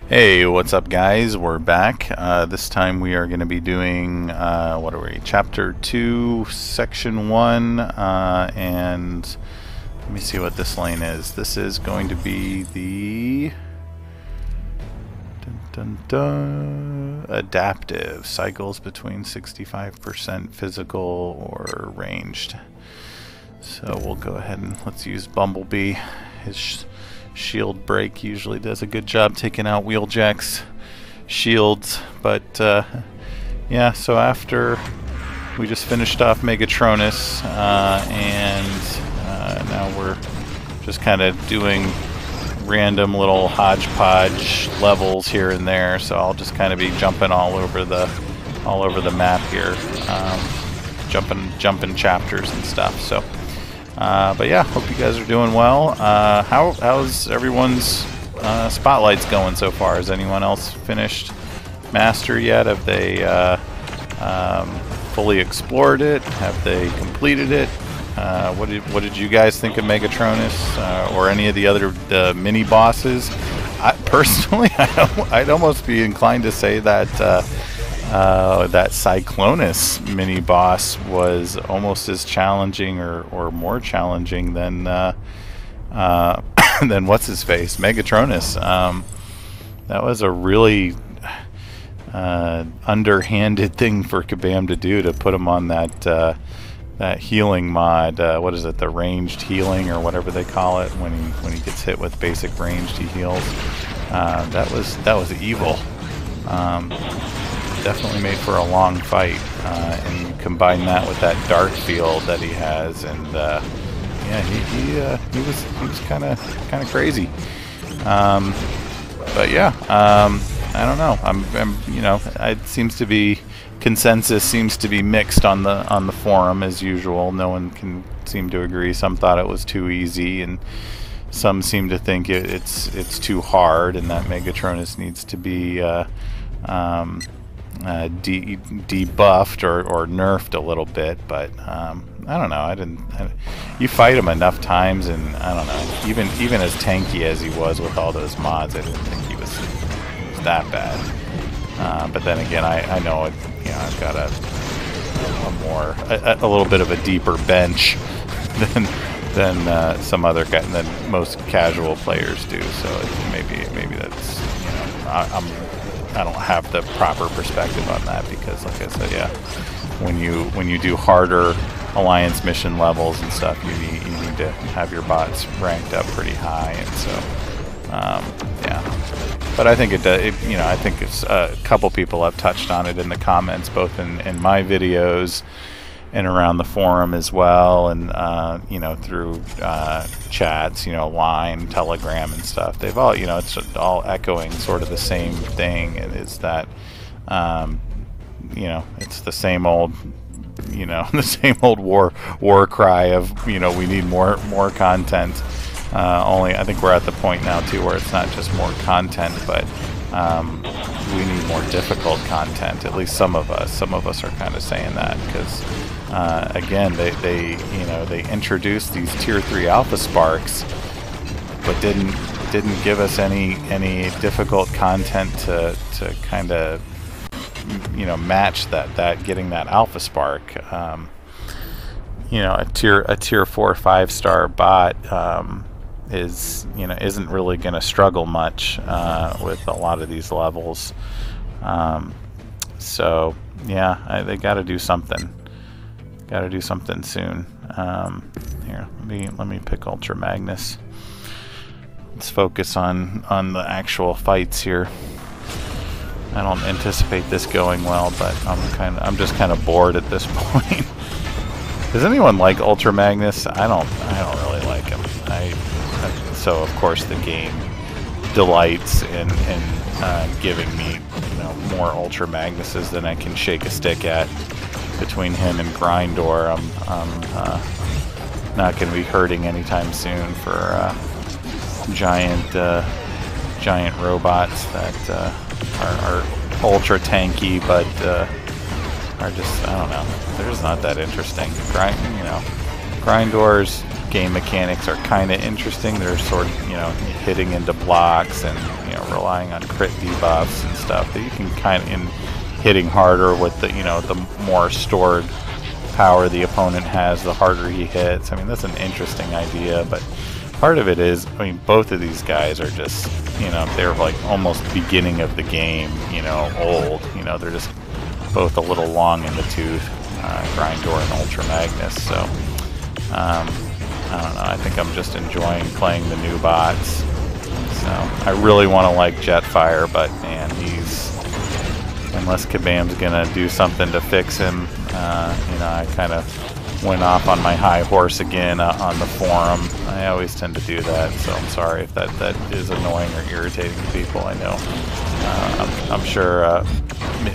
Hey, what's up guys? We're back. This time we are going to be doing, what are we, Chapter 2, Section 1, and let me see what this lane is. This is going to be the adaptive, cycles between 65% physical or ranged. So we'll go ahead and let's use Bumblebee. His shield break usually does a good job taking out Wheeljack's shields, but yeah, so after we just finished off Megatronus and now we're just kind of doing random little hodgepodge levels here and there, so I'll just kind of be jumping all over the map here, jumping chapters and stuff. So but yeah, hope you guys are doing well. How's everyone's spotlights going so far? Has anyone else finished Master yet? Have they fully explored it? Have they completed it? What did you guys think of Megatronus or any of the other mini bosses? Personally, I'd almost be inclined to say that that Cyclonus mini boss was almost as challenging or more challenging than than what's his face, Megatronus. That was a really underhanded thing for Kabam to do, to put him on that that healing mod. What is it? The ranged healing or whatever they call it. When he gets hit with basic ranged, he heals. That was evil. Definitely made for a long fight, and you combine that with that dark field that he has, and yeah, he was kind of crazy. But yeah, I don't know. I'm you know, it seems to be consensus seems to be mixed on the forum as usual. No one can seem to agree. Some thought it was too easy, and some seem to think it's too hard, and that Megatronus needs to be debuffed or nerfed a little bit. But I don't know. You fight him enough times, and I don't know. Even as tanky as he was with all those mods, I didn't think he was that bad. But then again, I know it. You know, I've got a little bit of a deeper bench than some other than most casual players do. So maybe that's, you know, I don't have the proper perspective on that, because like I said, yeah, when you do harder alliance mission levels and stuff, you need to have your bots ranked up pretty high, and so yeah. But I think you know, I think it's a couple people have touched on it in the comments, both in my videos and around the forum as well, and you know, through chats, you know, Line, Telegram, and stuff. They've all, you know, it's all echoing sort of the same thing. It is that, you know, it's the same old, you know, the same old war cry of, you know, we need more content. Only I think we're at the point now too where it's not just more content, but we need more difficult content. At least some of us are kind of saying that, because again, they you know, they introduced these tier 3 alpha sparks, but didn't give us any difficult content to kind of, you know, match that getting that alpha spark. You know, a tier 4 5-star bot is, you know, isn't really going to struggle much with a lot of these levels. So yeah, they got to do something. Got to do something soon. Here, let me pick Ultra Magnus. Let's focus on the actual fights here. I don't anticipate this going well, but I'm just kind of bored at this point. Does anyone like Ultra Magnus? I don't really like him. So of course the game delights in giving me, you know, more Ultra Magnuses than I can shake a stick at. Between him and Grindor, I'm not going to be hurting anytime soon for giant robots that are ultra tanky, but are just, I don't know, they're just not that interesting. You know, Grindor's game mechanics are kind of interesting. They're sort of, you know, hitting into blocks and, you know, relying on crit debuffs and stuff, that you can kind of, in hitting harder with the, the more stored power the opponent has, the harder he hits. I mean, that's an interesting idea, but part of it is, I mean, both of these guys are just, they're like almost beginning of the game, old. They're just both a little long in the tooth, Grindor and Ultra Magnus. So, I don't know. I think I'm just enjoying playing the new bots. So, I really want to like Jetfire, but man, unless Kabam's gonna do something to fix him, I kind of went off on my high horse again on the forum. I always tend to do that, so I'm sorry if that is annoying or irritating to people. I know. I'm sure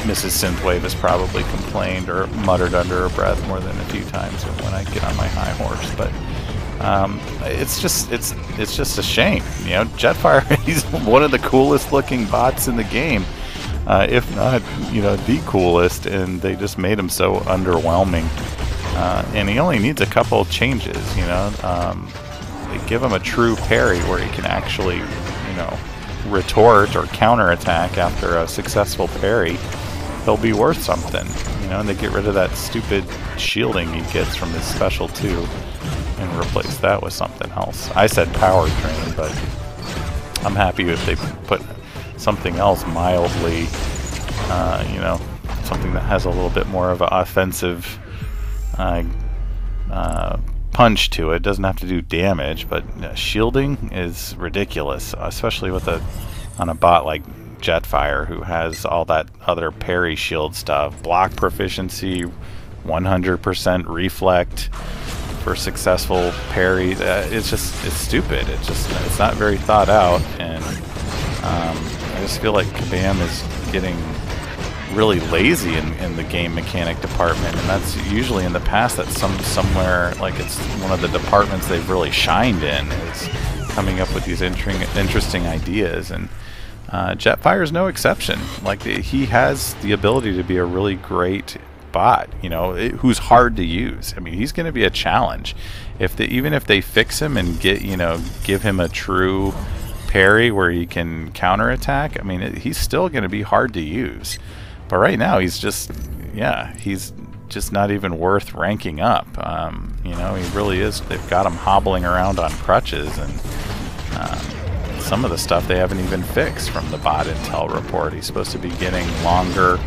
Mrs. Synthwave has probably complained or muttered under her breath more than a few times when I get on my high horse, but it's just a shame. Jetfire, he's one of the coolest looking bots in the game, if not the coolest, and they just made him so underwhelming. And he only needs a couple of changes, They give him a true parry where he can actually, retort or counterattack after a successful parry. He'll be worth something, and they get rid of that stupid shielding he gets from his special 2 and replace that with something else. I said power train, but I'm happy if they put something else mildly, something that has a little bit more of an offensive punch to it. Doesn't have to do damage, but shielding is ridiculous, especially with on a bot like Jetfire, who has all that other parry shield stuff, block proficiency, 100% reflect for successful parry. It's stupid. It's not very thought out, and I just feel like Kabam is getting really lazy in the game mechanic department, and that's usually in the past that's somewhere like it's one of the departments they've really shined in, is coming up with these interesting ideas, and Jetfire is no exception. Like, he has the ability to be a really great bot, who's hard to use. I mean, he's going to be a challenge even if they fix him and give him a true parry where he can counterattack. I mean, he's still going to be hard to use. But right now, he's just not even worth ranking up. He really is. They've got him hobbling around on crutches, and some of the stuff they haven't even fixed from the bot intel report. He's supposed to be getting longer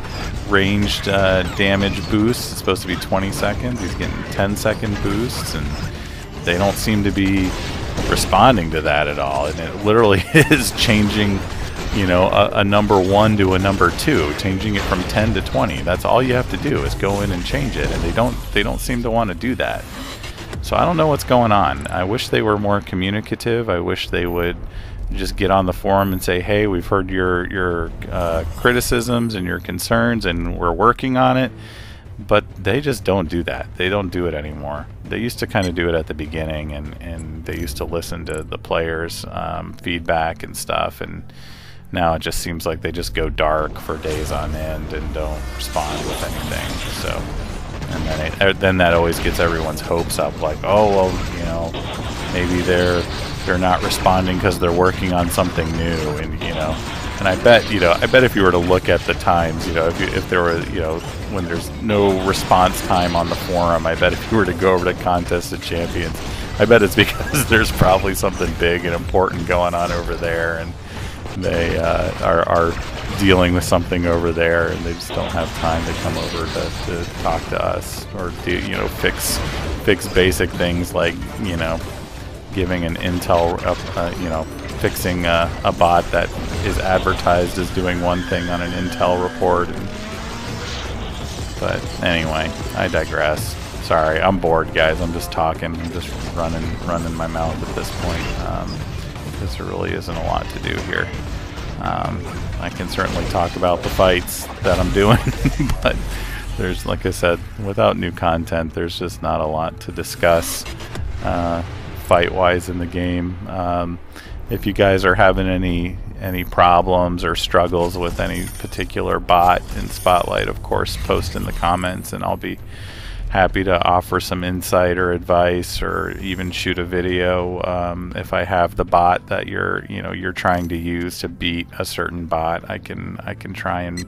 ranged damage boosts. It's supposed to be 20 seconds. He's getting 10-second boosts, and they don't seem to be responding to that at all. And it literally is changing a number 1 to a number 2, changing it from 10 to 20. That's all you have to do, is go in and change it, and they don't seem to want to do that. So I don't know what's going on. I wish they were more communicative. I wish they would just get on the forum and say, hey, we've heard your criticisms and your concerns, and we're working on it. But they just don't do that. They don't do it anymore. They used to kind of do it at the beginning, and they used to listen to the players' feedback and stuff, and now it just seems like they just go dark for days on end and don't respond with anything. So, and then that always gets everyone's hopes up, like, oh well, maybe they're not responding because they're working on something new, and and I bet if you were to look at the times, if there were, when there's no response time on the forum, I bet if you were to go over to Contest of Champions, I bet it's because there's probably something big and important going on over there, and they are dealing with something over there, and they just don't have time to come over to talk to us, or do fix basic things like giving an intel fixing a bot that is advertised as doing one thing on an intel report. But anyway, I digress. Sorry, I'm bored, guys. I'm just talking. I'm just running my mouth at this point. Because there really isn't a lot to do here. I can certainly talk about the fights that I'm doing, but there's, like I said, without new content, there's just not a lot to discuss fight-wise in the game. If you guys are having any problems or struggles with any particular bot in Spotlight, of course, post in the comments, and I'll be happy to offer some insight or advice, or even shoot a video if I have the bot that you're trying to use to beat a certain bot. I can try and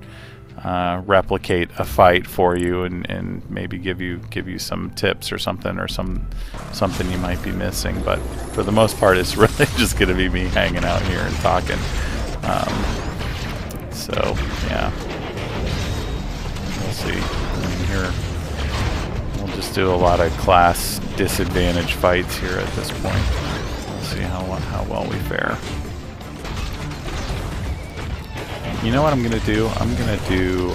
replicate a fight for you, and maybe give you some tips or something, or something you might be missing. But for the most part, it's really just going to be me hanging out here and talking. So yeah, we'll see. Here we'll just do a lot of class disadvantage fights here at this point. We'll see how well we fare. You know what I'm gonna do? I'm gonna do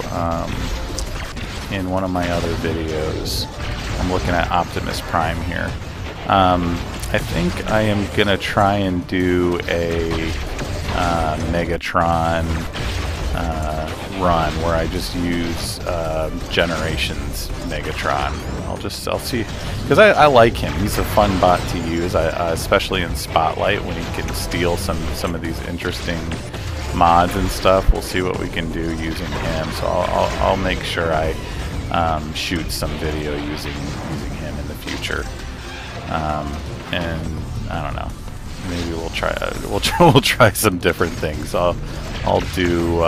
in one of my other videos. I'm looking at Optimus Prime here. I think I am gonna try and do a Megatron run where I just use Generations Megatron. I'll see, because I like him. He's a fun bot to use, especially in Spotlight when he can steal some of these interesting mods and stuff. We'll see what we can do using him. So I'll make sure I shoot some video using him in the future. And I don't know. Maybe we'll try some different things. I'll do.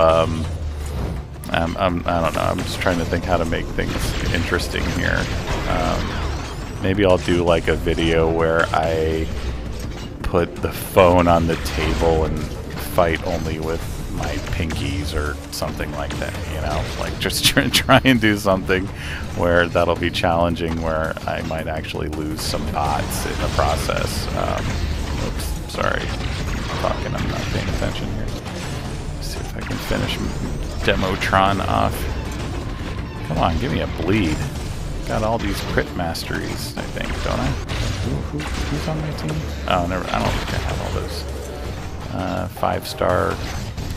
I don't know. I'm just trying to think how to make things interesting here. Maybe I'll do like a video where I put the phone on the table and fight only with my pinkies or something like that. You know, like just try and do something where that'll be challenging, where I might actually lose some bots in the process. Oops, sorry. I'm talking. I'm not paying attention here. Let's see if I can finish Demotron off. Come on, give me a bleed. Got all these crit masteries, I think, don't I? Who's on my team? Oh, never. I don't think I have all those 5-star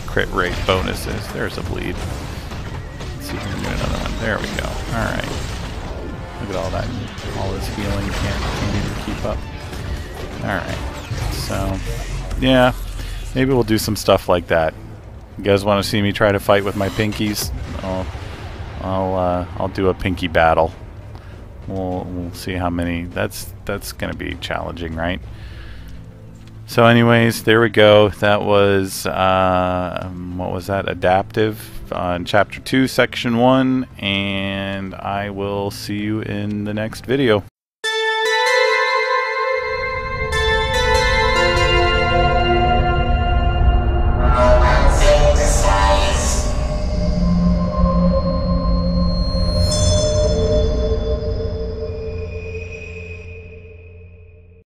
crit rate bonuses. There's a bleed. Let's see if we can do another one. There we go. All right. Look at all that. All this healing can't even keep up. All right. So, yeah, maybe we'll do some stuff like that. You guys want to see me try to fight with my pinkies? I'll do a pinky battle. We'll see how many. That's gonna be challenging, right? So anyways, there we go. That was what was that? Adaptive on Chapter 2, Section 1, and I will see you in the next video.